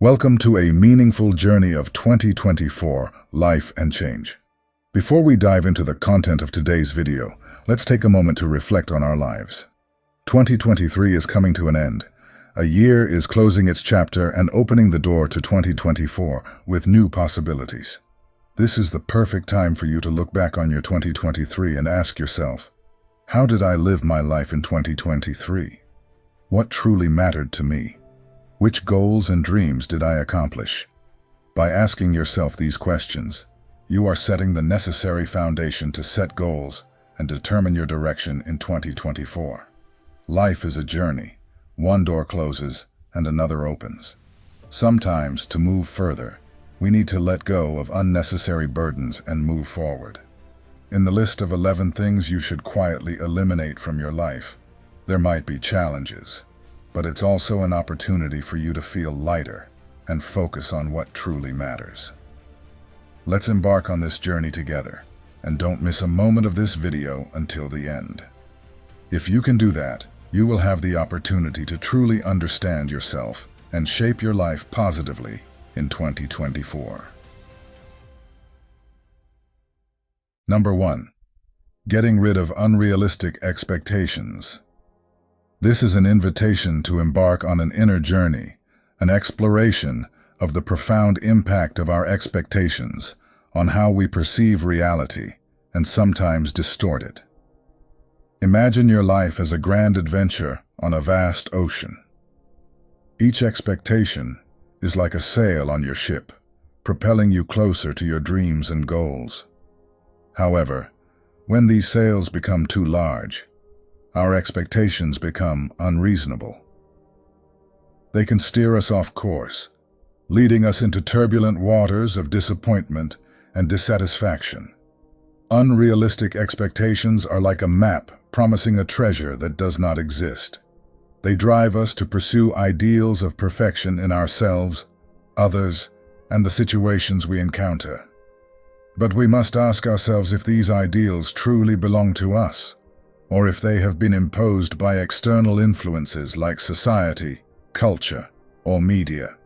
Welcome to a meaningful journey of 2024, life and change. Before we dive into the content of today's video, let's take a moment to reflect on our lives. 2023 is coming to an end. A year is closing its chapter and opening the door to 2024 with new possibilities. This is the perfect time for you to look back on your 2023 and ask yourself, how did I live my life in 2023? What truly mattered to me? Which goals and dreams did I accomplish? By asking yourself these questions, you are setting the necessary foundation to set goals and determine your direction in 2024. Life is a journey. One door closes and another opens. Sometimes, to move further, we need to let go of unnecessary burdens and move forward. In the list of 11 things you should quietly eliminate from your life, there might be challenges. But it's also an opportunity for you to feel lighter and focus on what truly matters. Let's embark on this journey together, and don't miss a moment of this video until the end. If you can do that, you will have the opportunity to truly understand yourself and shape your life positively in 2024. Number 1. Getting rid of unrealistic expectations. This is an invitation to embark on an inner journey, an exploration of the profound impact of our expectations on how we perceive reality and sometimes distort it. Imagine your life as a grand adventure on a vast ocean. Each expectation is like a sail on your ship, propelling you closer to your dreams and goals. However, when these sails become too large, our expectations become unreasonable. They can steer us off course, leading us into turbulent waters of disappointment and dissatisfaction. Unrealistic expectations are like a map promising a treasure that does not exist. They drive us to pursue ideals of perfection in ourselves, others, and the situations we encounter. But we must ask ourselves if these ideals truly belong to us, or if they have been imposed by external influences like society, culture, or media.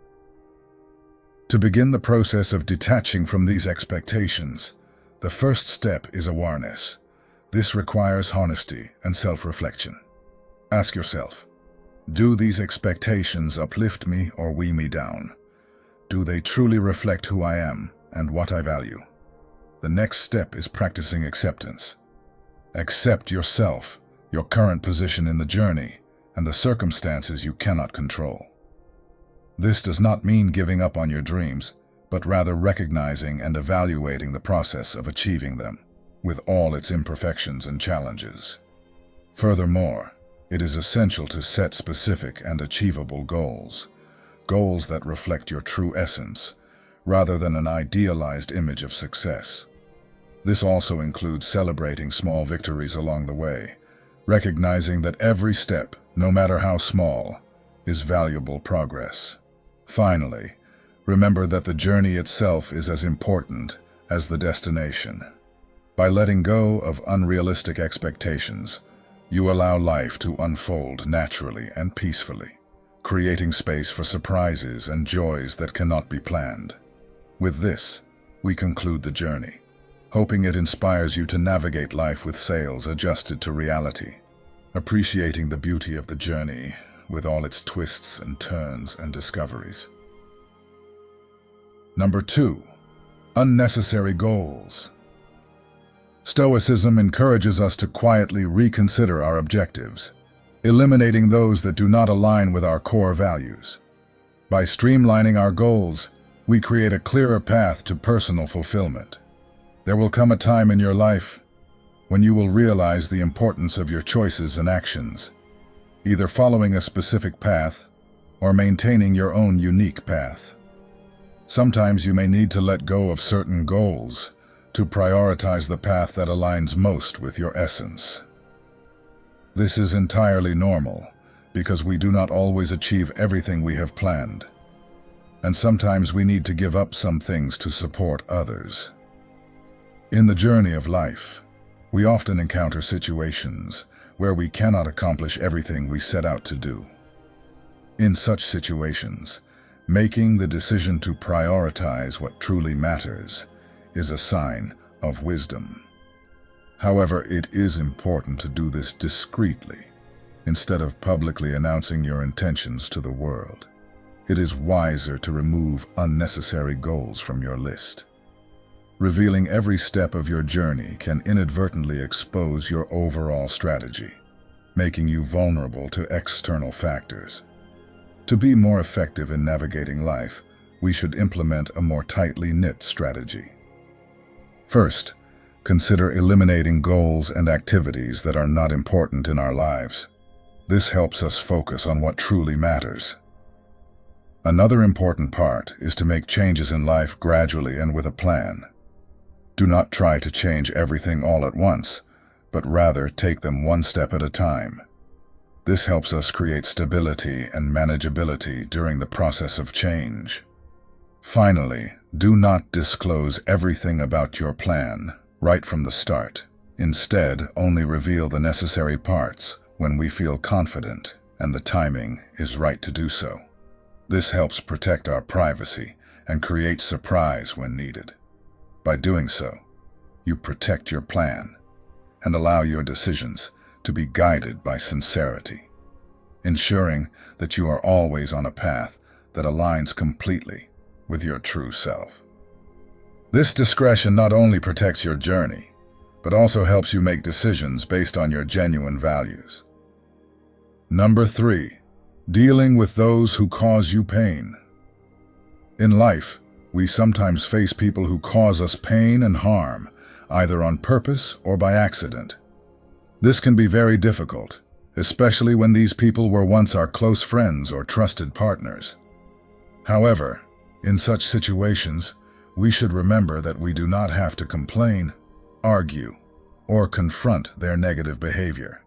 To begin the process of detaching from these expectations, the first step is awareness. This requires honesty and self-reflection. Ask yourself, do these expectations uplift me or weigh me down? Do they truly reflect who I am and what I value? The next step is practicing acceptance. Accept yourself, your current position in the journey, and the circumstances you cannot control. This does not mean giving up on your dreams, but rather recognizing and evaluating the process of achieving them, with all its imperfections and challenges. Furthermore, it is essential to set specific and achievable goals, goals that reflect your true essence, rather than an idealized image of success. This also includes celebrating small victories along the way, recognizing that every step, no matter how small, is valuable progress. Finally, remember that the journey itself is as important as the destination. By letting go of unrealistic expectations, you allow life to unfold naturally and peacefully, creating space for surprises and joys that cannot be planned. With this, we conclude the journey, hoping it inspires you to navigate life with sails adjusted to reality, appreciating the beauty of the journey with all its twists and turns and discoveries. Number 2. Unnecessary goals. Stoicism encourages us to quietly reconsider our objectives, eliminating those that do not align with our core values. By streamlining our goals, we create a clearer path to personal fulfillment. There will come a time in your life when you will realize the importance of your choices and actions, either following a specific path or maintaining your own unique path. Sometimes you may need to let go of certain goals to prioritize the path that aligns most with your essence. This is entirely normal because we do not always achieve everything we have planned, and sometimes we need to give up some things to support others. In the journey of life, we often encounter situations where we cannot accomplish everything we set out to do. In such situations, Making the decision to prioritize what truly matters is a sign of wisdom. However, it is important to do this discreetly, instead of publicly announcing your intentions to the world. It is wiser to remove unnecessary goals from your list. Revealing every step of your journey can inadvertently expose your overall strategy, making you vulnerable to external factors. To be more effective in navigating life, we should implement a more tightly knit strategy. First, consider eliminating goals and activities that are not important in our lives. This helps us focus on what truly matters. Another important part is to make changes in life gradually and with a plan. Do not try to change everything all at once, but rather take them one step at a time. This helps us create stability and manageability during the process of change. Finally, do not disclose everything about your plan right from the start. Instead, only reveal the necessary parts when we feel confident and the timing is right to do so. This helps protect our privacy and create surprise when needed. By doing so, you protect your plan and allow your decisions to be guided by sincerity, ensuring that you are always on a path that aligns completely with your true self. This discretion not only protects your journey, but also helps you make decisions based on your genuine values. Number 3, dealing with those who cause you pain. In life, we sometimes face people who cause us pain and harm, either on purpose or by accident. This can be very difficult, especially when these people were once our close friends or trusted partners. However, in such situations, we should remember that we do not have to complain, argue, or confront their negative behavior.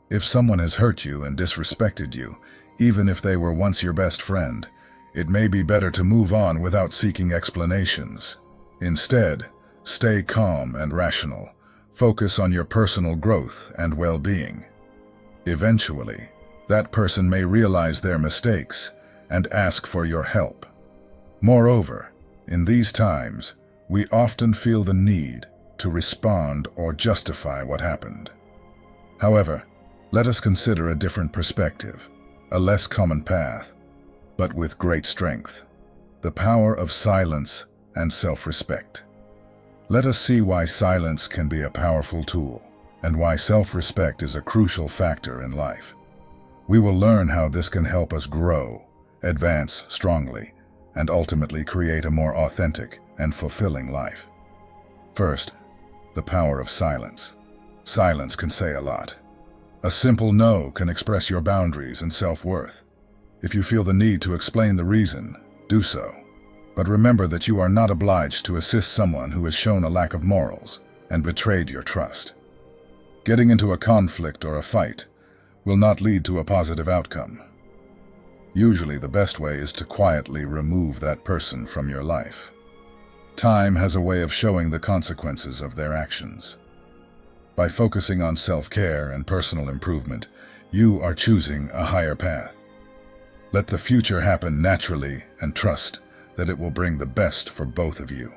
If someone has hurt you and disrespected you, even if they were once your best friend, it may be better to move on without seeking explanations. Instead, stay calm and rational. Focus on your personal growth and well-being. Eventually, that person may realize their mistakes and ask for your help. Moreover, in these times, we often feel the need to respond or justify what happened. However, let us consider a different perspective, a less common path, but with great strength: the power of silence and self-respect. Let us see why silence can be a powerful tool, and why self-respect is a crucial factor in life. We will learn how this can help us grow, advance strongly, and ultimately create a more authentic and fulfilling life. First, the power of silence. Silence can say a lot. A simple no can express your boundaries and self-worth. If you feel the need to explain the reason, do so. But remember that you are not obliged to assist someone who has shown a lack of morals and betrayed your trust. Getting into a conflict or a fight will not lead to a positive outcome. Usually the best way is to quietly remove that person from your life. Time has a way of showing the consequences of their actions. By focusing on self-care and personal improvement, you are choosing a higher path. Let the future happen naturally and trust that it will bring the best for both of you.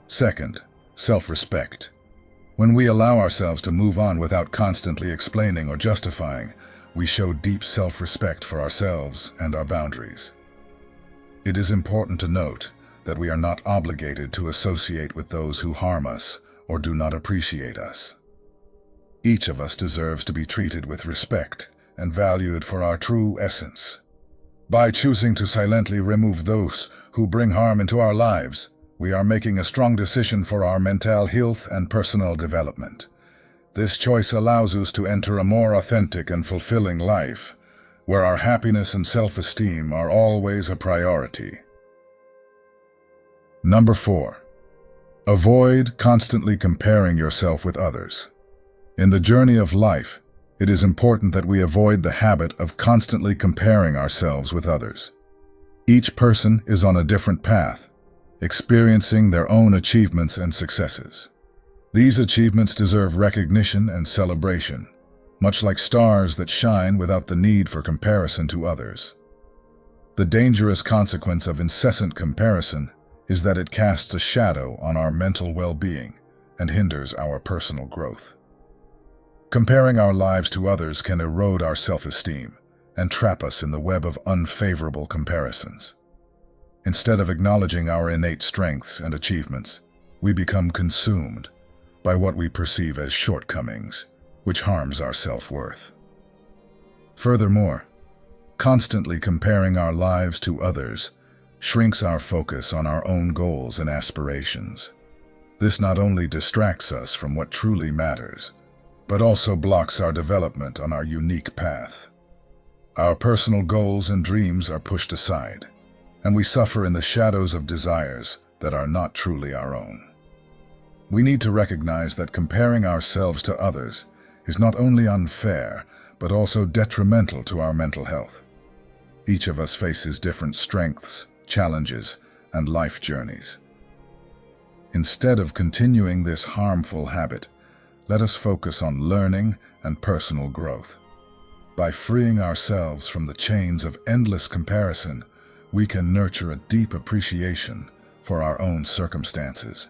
Second, self-respect. When we allow ourselves to move on without constantly explaining or justifying, we show deep self-respect for ourselves and our boundaries. It is important to note that we are not obligated to associate with those who harm us or do not appreciate us. Each of us deserves to be treated with respect and valued for our true essence. By choosing to silently remove those who bring harm into our lives, we are making a strong decision for our mental health and personal development. This choice allows us to enter a more authentic and fulfilling life, where our happiness and self-esteem are always a priority. Number 4. Avoid constantly comparing yourself with others. In the journey of life, it is important that we avoid the habit of constantly comparing ourselves with others. Each person is on a different path, experiencing their own achievements and successes. These achievements deserve recognition and celebration, much like stars that shine without the need for comparison to others. The dangerous consequence of incessant comparison is that it casts a shadow on our mental well-being and hinders our personal growth. Comparing our lives to others can erode our self-esteem and trap us in the web of unfavorable comparisons. Instead of acknowledging our innate strengths and achievements, we become consumed by what we perceive as shortcomings, which harms our self-worth. Furthermore, constantly comparing our lives to others shrinks our focus on our own goals and aspirations. This not only distracts us from what truly matters, but also blocks our development on our unique path. Our personal goals and dreams are pushed aside, and we suffer in the shadows of desires that are not truly our own. We need to recognize that comparing ourselves to others is not only unfair, but also detrimental to our mental health. Each of us faces different strengths, challenges, and life journeys. Instead of continuing this harmful habit, let us focus on learning and personal growth. By freeing ourselves from the chains of endless comparison, we can nurture a deep appreciation for our own circumstances.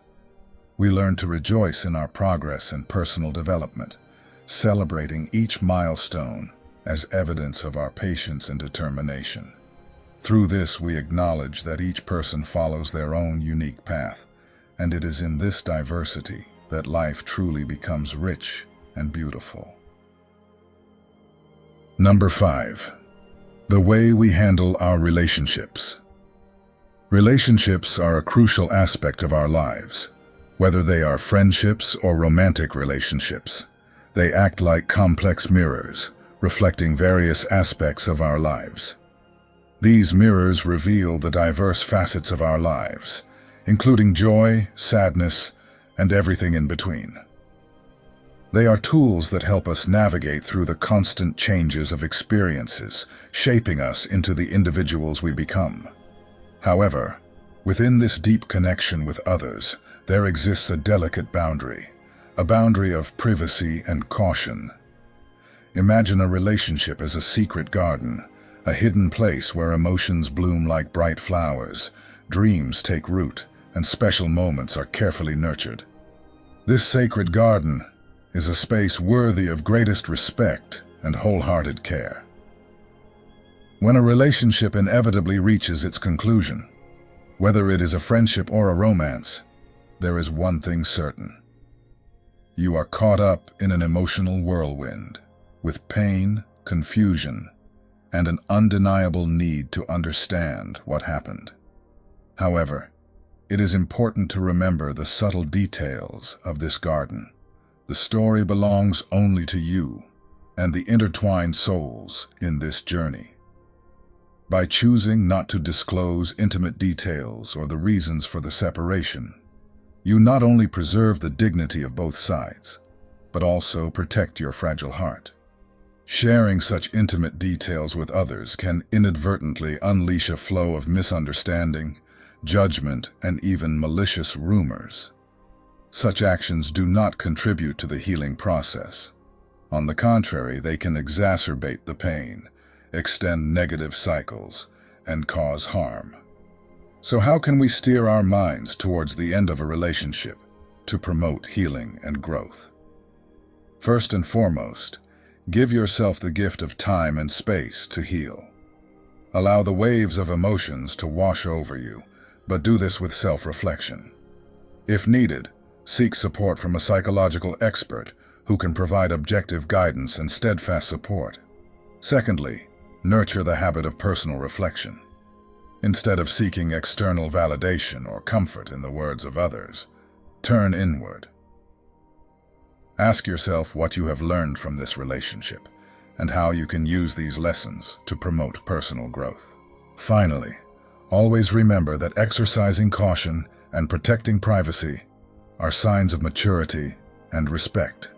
We learn to rejoice in our progress and personal development, celebrating each milestone as evidence of our patience and determination. Through this, we acknowledge that each person follows their own unique path, and it is in this diversity that life truly becomes rich and beautiful. Number 5. The way we handle our relationships. Relationships are a crucial aspect of our lives. Whether they are friendships or romantic relationships, they act like complex mirrors, reflecting various aspects of our lives. These mirrors reveal the diverse facets of our lives, including joy, sadness, and everything in between. They are tools that help us navigate through the constant changes of experiences, shaping us into the individuals we become. However, within this deep connection with others, there exists a delicate boundary, a boundary of privacy and caution. Imagine a relationship as a secret garden, a hidden place where emotions bloom like bright flowers, dreams take root, and special moments are carefully nurtured. This sacred garden is a space worthy of greatest respect and wholehearted care. When a relationship inevitably reaches its conclusion, whether it is a friendship or a romance, there is one thing certain. You are caught up in an emotional whirlwind, with pain, confusion, and an undeniable need to understand what happened. However, it is important to remember the subtle details of this garden. The story belongs only to you and the intertwined souls in this journey. By choosing not to disclose intimate details or the reasons for the separation, you not only preserve the dignity of both sides, but also protect your fragile heart. Sharing such intimate details with others can inadvertently unleash a flow of misunderstanding, judgment, and even malicious rumors. Such actions do not contribute to the healing process. On the contrary, they can exacerbate the pain, extend negative cycles, and cause harm. So how can we steer our minds towards the end of a relationship to promote healing and growth? First and foremost, give yourself the gift of time and space to heal. Allow the waves of emotions to wash over you, but do this with self-reflection. If needed, seek support from a psychological expert who can provide objective guidance and steadfast support. Secondly, nurture the habit of personal reflection. Instead of seeking external validation or comfort in the words of others, turn inward. Ask yourself what you have learned from this relationship and how you can use these lessons to promote personal growth. Finally, always remember that exercising caution and protecting privacy are signs of maturity and respect.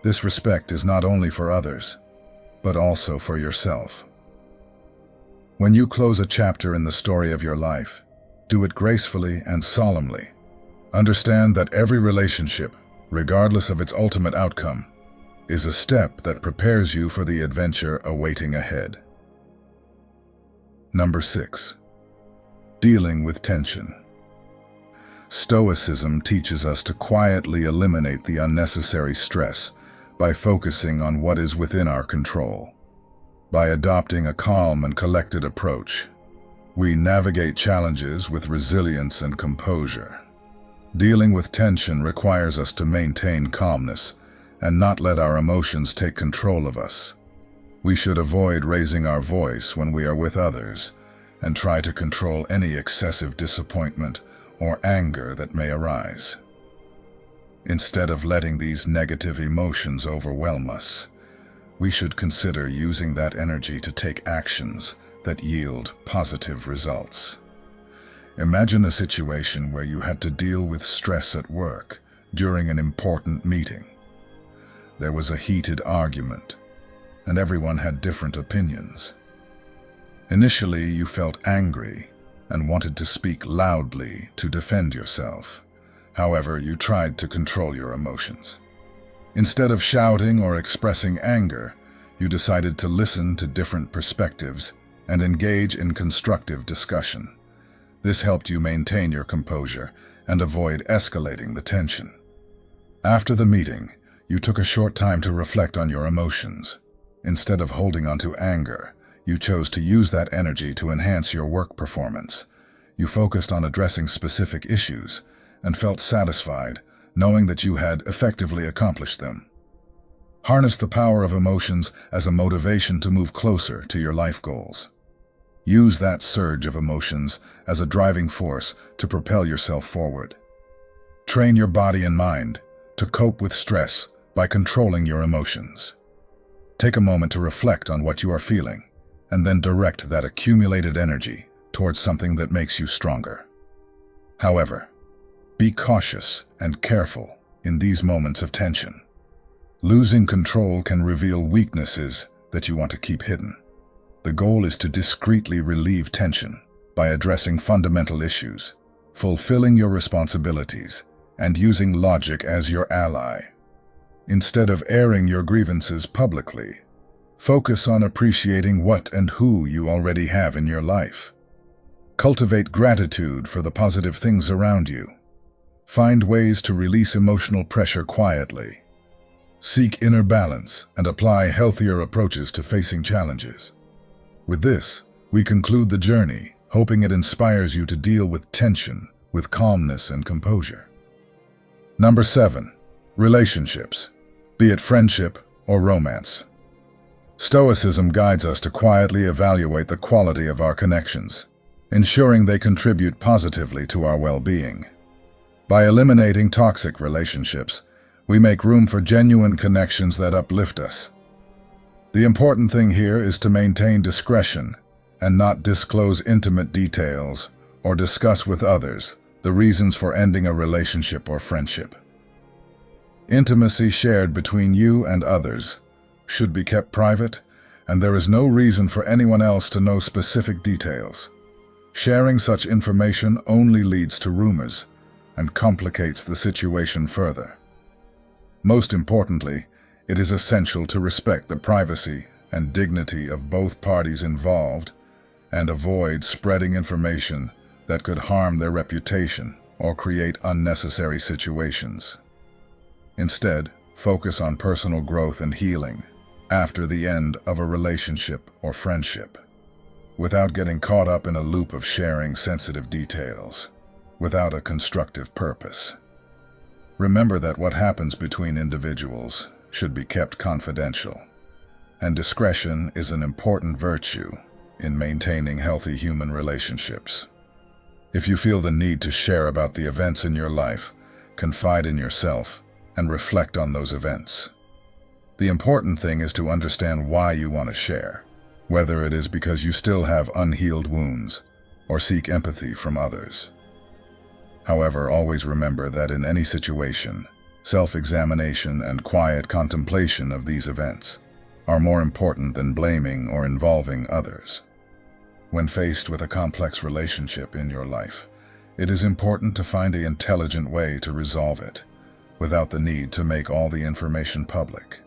This respect is not only for others, but also for yourself. When you close a chapter in the story of your life, do it gracefully and solemnly. Understand that every relationship, regardless of its ultimate outcome, is a step that prepares you for the adventure awaiting ahead. Number 6. Dealing with tension. Stoicism teaches us to quietly eliminate the unnecessary stress by focusing on what is within our control. By adopting a calm and collected approach, we navigate challenges with resilience and composure. Dealing with tension requires us to maintain calmness and not let our emotions take control of us. We should avoid raising our voice when we are with others and try to control any excessive disappointment or anger that may arise. Instead of letting these negative emotions overwhelm us, we should consider using that energy to take actions that yield positive results. Imagine a situation where you had to deal with stress at work during an important meeting. There was a heated argument, and everyone had different opinions. Initially, you felt angry and wanted to speak loudly to defend yourself. However, you tried to control your emotions. Instead of shouting or expressing anger, you decided to listen to different perspectives and engage in constructive discussion. This helped you maintain your composure and avoid escalating the tension. After the meeting, you took a short time to reflect on your emotions. Instead of holding on to anger, you chose to use that energy to enhance your work performance. You focused on addressing specific issues and felt satisfied, knowing that you had effectively accomplished them. Harness the power of emotions as a motivation to move closer to your life goals. Use that surge of emotions as a driving force to propel yourself forward. Train your body and mind to cope with stress by controlling your emotions. Take a moment to reflect on what you are feeling, and then direct that accumulated energy towards something that makes you stronger. However, be cautious and careful in these moments of tension. Losing control can reveal weaknesses that you want to keep hidden. The goal is to discreetly relieve tension by addressing fundamental issues, fulfilling your responsibilities, and using logic as your ally. Instead of airing your grievances publicly, focus on appreciating what and who you already have in your life. Cultivate gratitude for the positive things around you. Find ways to release emotional pressure quietly. Seek inner balance and apply healthier approaches to facing challenges. With this, we conclude the journey, hoping it inspires you to deal with tension with calmness and composure. Number 7. Relationships, be it friendship or romance. Stoicism guides us to quietly evaluate the quality of our connections, ensuring they contribute positively to our well-being. By eliminating toxic relationships, we make room for genuine connections that uplift us. The important thing here is to maintain discretion and not disclose intimate details or discuss with others the reasons for ending a relationship or friendship. Intimacy shared between you and others should be kept private, and there is no reason for anyone else to know specific details. Sharing such information only leads to rumors and complicates the situation further. Most importantly, it is essential to respect the privacy and dignity of both parties involved and avoid spreading information that could harm their reputation or create unnecessary situations. Instead, focus on personal growth and healing after the end of a relationship or friendship, without getting caught up in a loop of sharing sensitive details without a constructive purpose. Remember that what happens between individuals should be kept confidential, and discretion is an important virtue in maintaining healthy human relationships. If you feel the need to share about the events in your life, confide in yourself and reflect on those events. The important thing is to understand why you want to share, whether it is because you still have unhealed wounds or seek empathy from others. However, always remember that in any situation, self-examination and quiet contemplation of these events are more important than blaming or involving others. When faced with a complex relationship in your life, it is important to find an intelligent way to resolve it, without the need to make all the information public.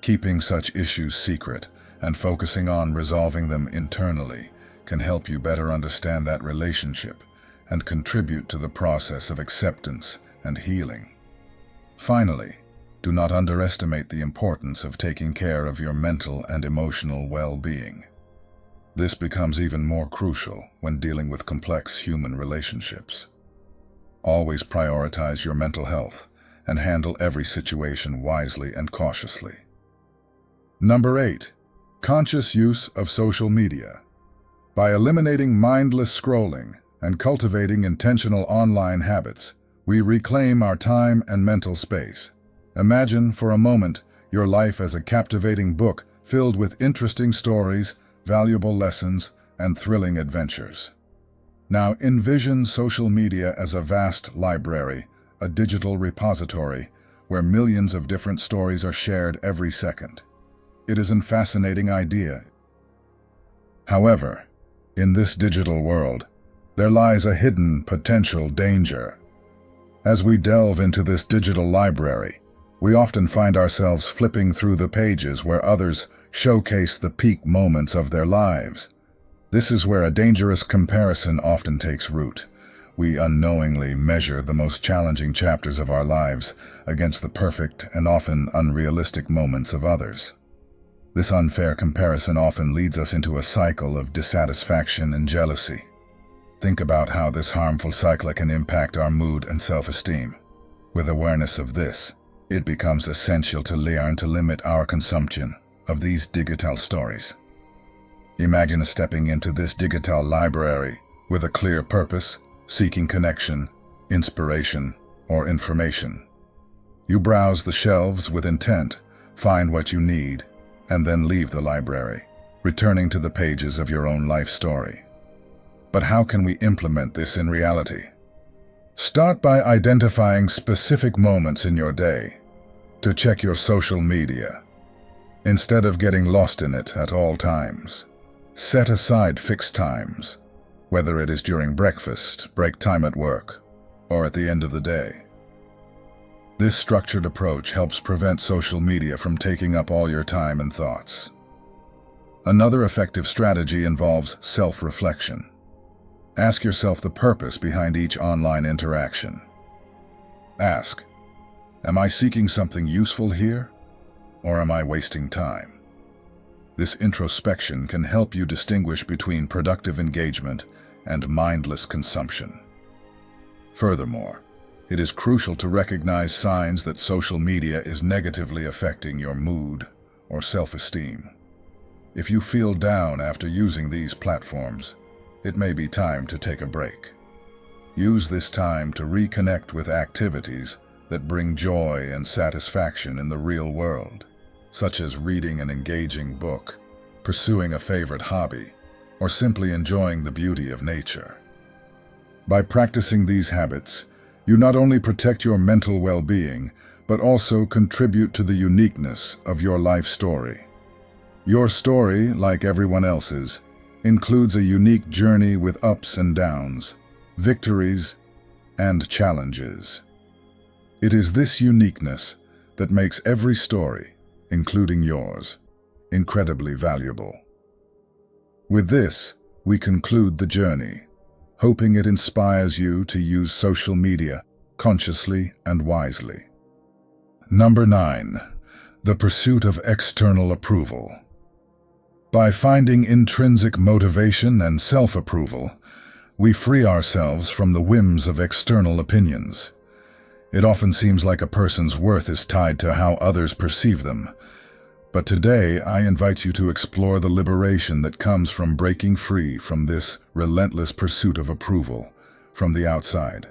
Keeping such issues secret and focusing on resolving them internally can help you better understand that relationship and contribute to the process of acceptance and healing. Finally, do not underestimate the importance of taking care of your mental and emotional well-being. This becomes even more crucial when dealing with complex human relationships. Always prioritize your mental health and handle every situation wisely and cautiously. Number 8. Conscious use of social media. By eliminating mindless scrolling and cultivating intentional online habits, we reclaim our time and mental space. Imagine for a moment your life as a captivating book filled with interesting stories, valuable lessons, and thrilling adventures. Now envision social media as a vast library, a digital repository, where millions of different stories are shared every second. It is a fascinating idea. However, in this digital world, there lies a hidden potential danger. As we delve into this digital library, we often find ourselves flipping through the pages where others showcase the peak moments of their lives. This is where a dangerous comparison often takes root. We unknowingly measure the most challenging chapters of our lives against the perfect and often unrealistic moments of others. This unfair comparison often leads us into a cycle of dissatisfaction and jealousy. Think about how this harmful cycle can impact our mood and self-esteem. With awareness of this, it becomes essential to learn to limit our consumption of these digital stories. Imagine stepping into this digital library with a clear purpose, seeking connection, inspiration, or information. You browse the shelves with intent, find what you need, and then leave the library, returning to the pages of your own life story. But how can we implement this in reality? Start by identifying specific moments in your day to check your social media. Instead of getting lost in it at all times, set aside fixed times, whether it is during breakfast, break time at work, or at the end of the day. This structured approach helps prevent social media from taking up all your time and thoughts. Another effective strategy involves self-reflection. Ask yourself the purpose behind each online interaction. Ask, am I seeking something useful here, or am I wasting time? This introspection can help you distinguish between productive engagement and mindless consumption. Furthermore, it is crucial to recognize signs that social media is negatively affecting your mood or self-esteem. If you feel down after using these platforms, it may be time to take a break. Use this time to reconnect with activities that bring joy and satisfaction in the real world, such as reading an engaging book, pursuing a favorite hobby, or simply enjoying the beauty of nature. By practicing these habits, you not only protect your mental well-being, but also contribute to the uniqueness of your life story. Your story, like everyone else's, includes a unique journey with ups and downs, victories, and challenges. It is this uniqueness that makes every story, including yours, incredibly valuable. With this, we conclude the journey, hoping it inspires you to use social media consciously and wisely. Number 9. The pursuit of external approval. By finding intrinsic motivation and self-approval, we free ourselves from the whims of external opinions. It often seems like a person's worth is tied to how others perceive them. But today, I invite you to explore the liberation that comes from breaking free from this relentless pursuit of approval from the outside.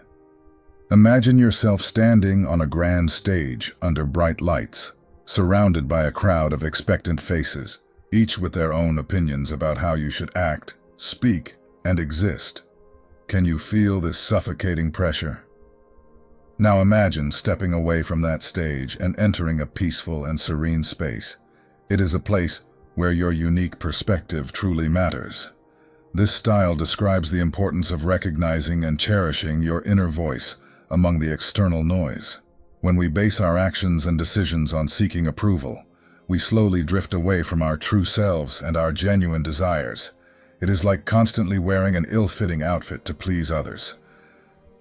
Imagine yourself standing on a grand stage under bright lights, surrounded by a crowd of expectant faces, each with their own opinions about how you should act, speak, and exist. Can you feel this suffocating pressure? Now imagine stepping away from that stage and entering a peaceful and serene space. It is a place where your unique perspective truly matters. This style describes the importance of recognizing and cherishing your inner voice among the external noise. When we base our actions and decisions on seeking approval, we slowly drift away from our true selves and our genuine desires. It is like constantly wearing an ill-fitting outfit to please others.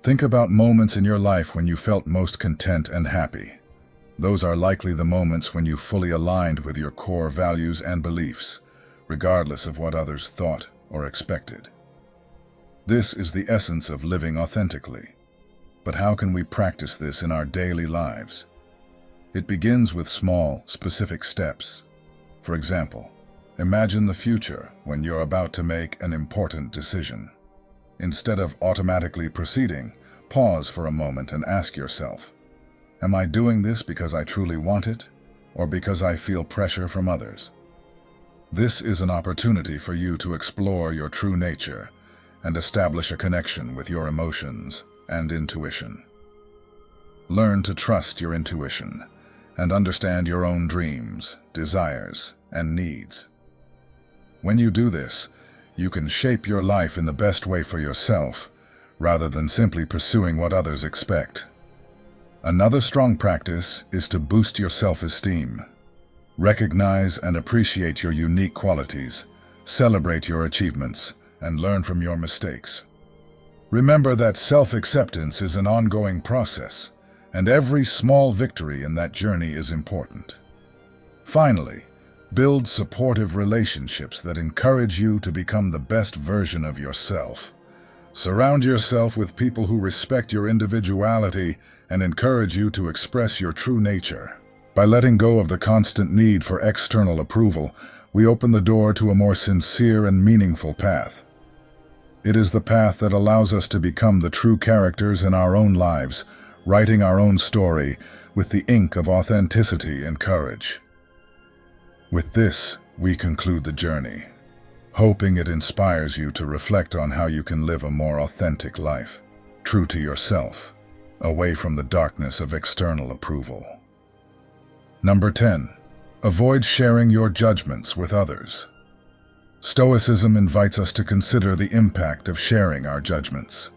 Think about moments in your life when you felt most content and happy. Those are likely the moments when you fully aligned with your core values and beliefs, regardless of what others thought or expected. This is the essence of living authentically. But how can we practice this in our daily lives? It begins with small, specific steps. For example, imagine the future when you're about to make an important decision. Instead of automatically proceeding, pause for a moment and ask yourself, am I doing this because I truly want it, or because I feel pressure from others? This is an opportunity for you to explore your true nature and establish a connection with your emotions and intuition. Learn to trust your intuition and understand your own dreams, desires, and needs. When you do this, you can shape your life in the best way for yourself, rather than simply pursuing what others expect. Another strong practice is to boost your self-esteem. Recognize and appreciate your unique qualities, celebrate your achievements, and learn from your mistakes. Remember that self-acceptance is an ongoing process, and every small victory in that journey is important. Finally, build supportive relationships that encourage you to become the best version of yourself. Surround yourself with people who respect your individuality and encourage you to express your true nature. By letting go of the constant need for external approval, we open the door to a more sincere and meaningful path. It is the path that allows us to become the true characters in our own lives, writing our own story with the ink of authenticity and courage. With this, we conclude the journey, hoping it inspires you to reflect on how you can live a more authentic life, true to yourself, away from the darkness of external approval. Number 10. Avoid sharing your judgments with others. Stoicism invites us to consider the impact of sharing our judgments.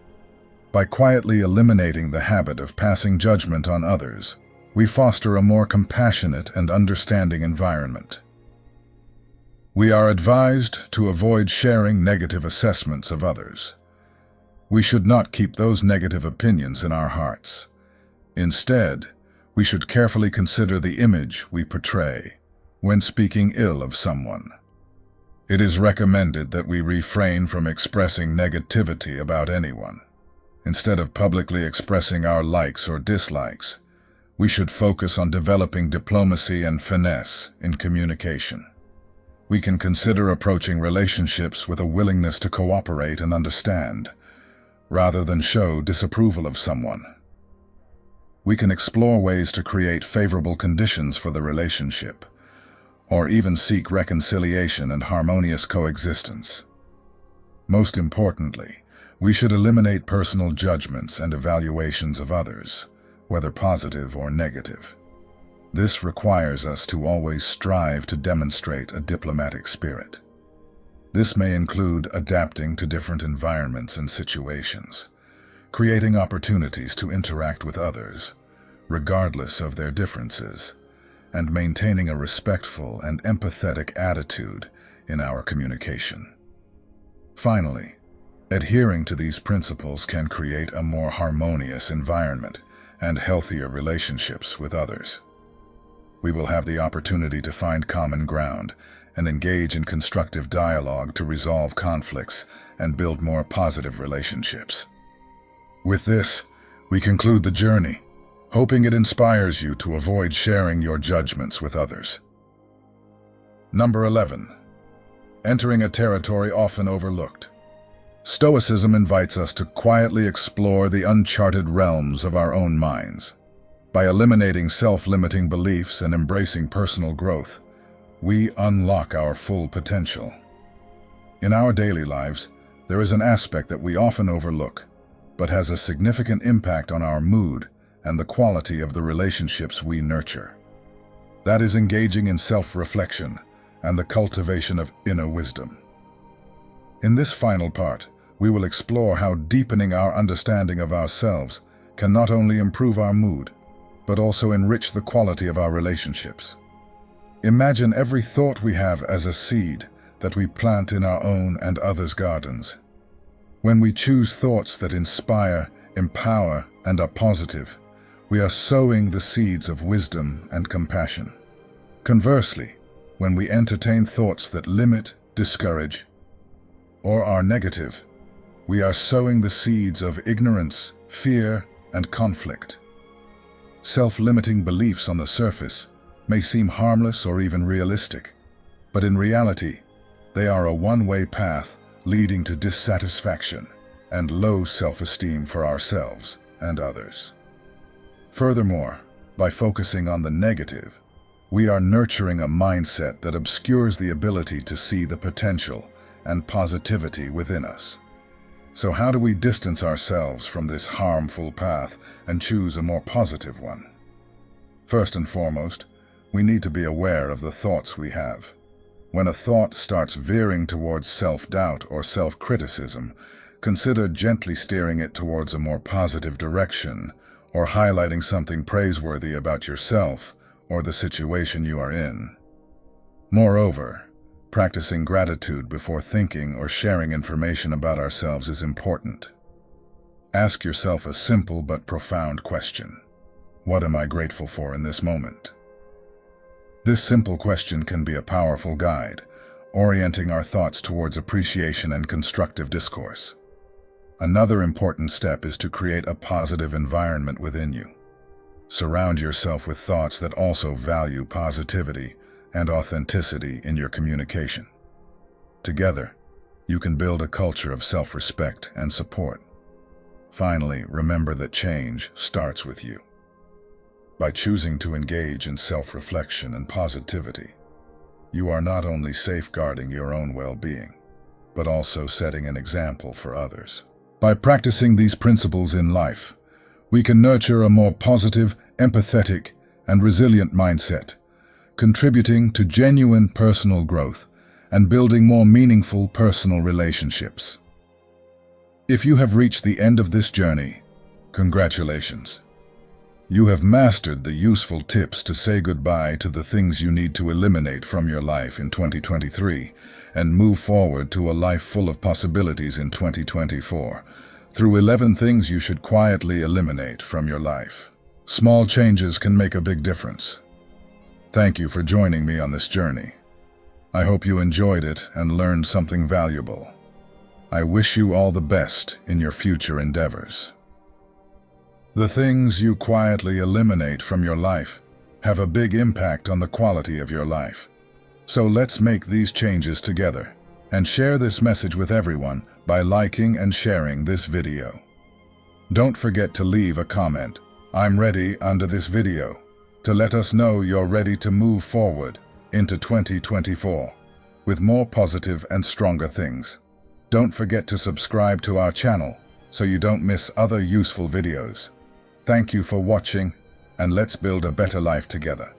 By quietly eliminating the habit of passing judgment on others, we foster a more compassionate and understanding environment. We are advised to avoid sharing negative assessments of others. We should not keep those negative opinions in our hearts. Instead, we should carefully consider the image we portray when speaking ill of someone. It is recommended that we refrain from expressing negativity about anyone. Instead of publicly expressing our likes or dislikes, we should focus on developing diplomacy and finesse in communication. We can consider approaching relationships with a willingness to cooperate and understand, rather than show disapproval of someone. We can explore ways to create favorable conditions for the relationship, or even seek reconciliation and harmonious coexistence. Most importantly, we should eliminate personal judgments and evaluations of others, whether positive or negative. This requires us to always strive to demonstrate a diplomatic spirit. This may include adapting to different environments and situations, creating opportunities to interact with others, regardless of their differences, and maintaining a respectful and empathetic attitude in our communication. Finally, adhering to these principles can create a more harmonious environment and healthier relationships with others. We will have the opportunity to find common ground and engage in constructive dialogue to resolve conflicts and build more positive relationships. With this, we conclude the journey, hoping it inspires you to avoid sharing your judgments with others. Number 11. Entering a territory often overlooked. Stoicism invites us to quietly explore the uncharted realms of our own minds. By eliminating self-limiting beliefs and embracing personal growth, we unlock our full potential. In our daily lives, there is an aspect that we often overlook, but has a significant impact on our mood and the quality of the relationships we nurture. That is engaging in self-reflection and the cultivation of inner wisdom. In this final part, we will explore how deepening our understanding of ourselves can not only improve our mood, but also enrich the quality of our relationships. Imagine every thought we have as a seed that we plant in our own and others' gardens. When we choose thoughts that inspire, empower, and are positive, we are sowing the seeds of wisdom and compassion. Conversely, when we entertain thoughts that limit, discourage, or are negative, we are sowing the seeds of ignorance, fear, and conflict. Self-limiting beliefs on the surface may seem harmless or even realistic, but in reality, they are a one-way path leading to dissatisfaction and low self-esteem for ourselves and others. Furthermore, by focusing on the negative, we are nurturing a mindset that obscures the ability to see the potential and positivity within us. So how do we distance ourselves from this harmful path and choose a more positive one? First and foremost, we need to be aware of the thoughts we have. When a thought starts veering towards self-doubt or self-criticism, consider gently steering it towards a more positive direction or highlighting something praiseworthy about yourself or the situation you are in. Moreover, practicing gratitude before thinking or sharing information about ourselves is important. Ask yourself a simple but profound question. What am I grateful for in this moment? This simple question can be a powerful guide, orienting our thoughts towards appreciation and constructive discourse. Another important step is to create a positive environment within you. Surround yourself with thoughts that also value positivity and authenticity in your communication. Together, you can build a culture of self-respect and support. Finally, remember that change starts with you. By choosing to engage in self-reflection and positivity, you are not only safeguarding your own well-being, but also setting an example for others. By practicing these principles in life, we can nurture a more positive, empathetic, and resilient mindset, contributing to genuine personal growth and building more meaningful personal relationships. If you have reached the end of this journey, congratulations. You have mastered the useful tips to say goodbye to the things you need to eliminate from your life in 2023 and move forward to a life full of possibilities in 2024 through 11 things you should quietly eliminate from your life. Small changes can make a big difference. Thank you for joining me on this journey. I hope you enjoyed it and learned something valuable. I wish you all the best in your future endeavors. The things you quietly eliminate from your life have a big impact on the quality of your life. So let's make these changes together and share this message with everyone by liking and sharing this video. Don't forget to leave a comment, "I'm ready," under this video to let us know you're ready to move forward into 2024 with more positive and stronger things. Don't forget to subscribe to our channel so you don't miss other useful videos. Thank you for watching, and let's build a better life together.